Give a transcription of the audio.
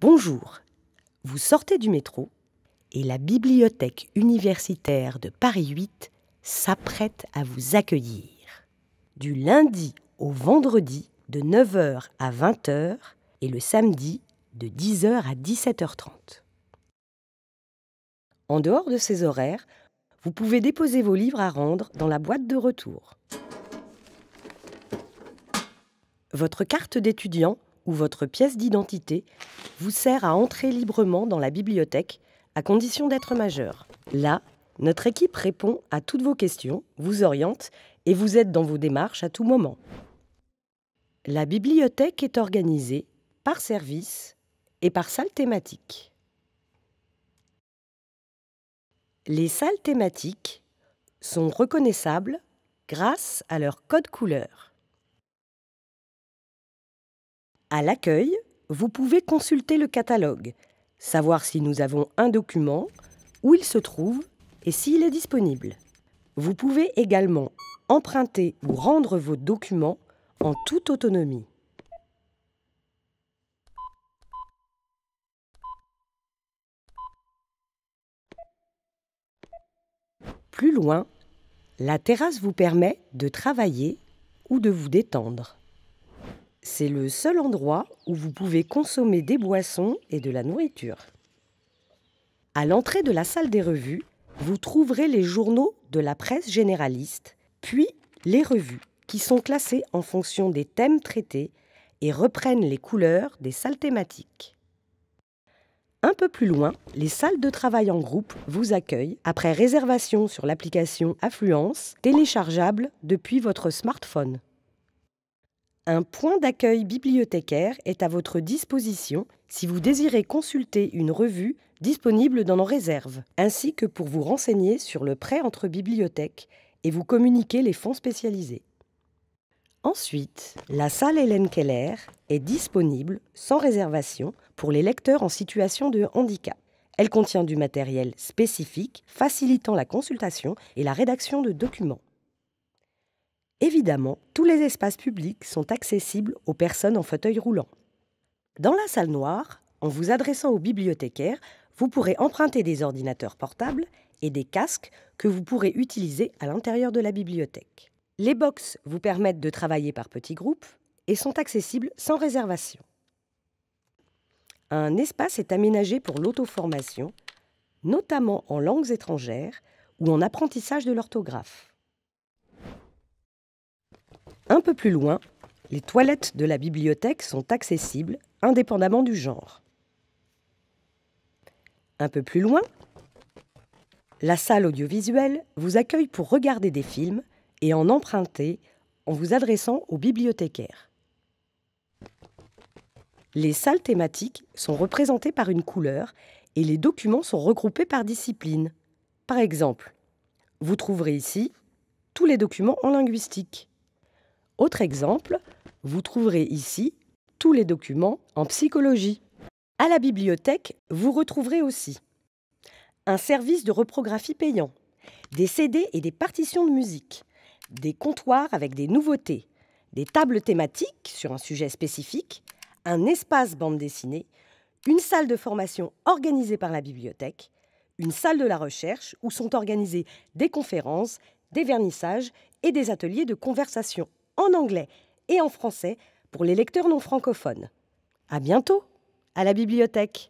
Bonjour, vous sortez du métro et la bibliothèque universitaire de Paris 8 s'apprête à vous accueillir. Du lundi au vendredi de 9 h à 20 h et le samedi de 10 h à 17 h 30. En dehors de ces horaires, vous pouvez déposer vos livres à rendre dans la boîte de retour. Votre carte d'étudiant ou votre pièce d'identité vous sert à entrer librement dans la bibliothèque à condition d'être majeur. Là, notre équipe répond à toutes vos questions, vous oriente et vous aide dans vos démarches à tout moment. La bibliothèque est organisée par service et par salle thématique. Les salles thématiques sont reconnaissables grâce à leur code couleur. À l'accueil, vous pouvez consulter le catalogue, savoir si nous avons un document, où il se trouve et s'il est disponible. Vous pouvez également emprunter ou rendre vos documents en toute autonomie. Plus loin, la terrasse vous permet de travailler ou de vous détendre. C'est le seul endroit où vous pouvez consommer des boissons et de la nourriture. À l'entrée de la salle des revues, vous trouverez les journaux de la presse généraliste, puis les revues, qui sont classées en fonction des thèmes traités et reprennent les couleurs des salles thématiques. Un peu plus loin, les salles de travail en groupe vous accueillent après réservation sur l'application Affluence, téléchargeable depuis votre smartphone. Un point d'accueil bibliothécaire est à votre disposition si vous désirez consulter une revue disponible dans nos réserves, ainsi que pour vous renseigner sur le prêt entre bibliothèques et vous communiquer les fonds spécialisés. Ensuite, la salle Hélène Keller est disponible sans réservation pour les lecteurs en situation de handicap. Elle contient du matériel spécifique facilitant la consultation et la rédaction de documents. Évidemment, tous les espaces publics sont accessibles aux personnes en fauteuil roulant. Dans la salle noire, en vous adressant aux bibliothécaires, vous pourrez emprunter des ordinateurs portables et des casques que vous pourrez utiliser à l'intérieur de la bibliothèque. Les box vous permettent de travailler par petits groupes et sont accessibles sans réservation. Un espace est aménagé pour l'auto-formation, notamment en langues étrangères ou en apprentissage de l'orthographe. Un peu plus loin, les toilettes de la bibliothèque sont accessibles indépendamment du genre. Un peu plus loin, la salle audiovisuelle vous accueille pour regarder des films et en emprunter en vous adressant aux bibliothécaires. Les salles thématiques sont représentées par une couleur et les documents sont regroupés par discipline. Par exemple, vous trouverez ici tous les documents en linguistique. Autre exemple, vous trouverez ici tous les documents en psychologie. À la bibliothèque, vous retrouverez aussi un service de reprographie payant, des CD et des partitions de musique, des comptoirs avec des nouveautés, des tables thématiques sur un sujet spécifique, un espace bande dessinée, une salle de formation organisée par la bibliothèque, une salle de la recherche où sont organisées des conférences, des vernissages et des ateliers de conversation en anglais et en français pour les lecteurs non francophones. À bientôt à la bibliothèque.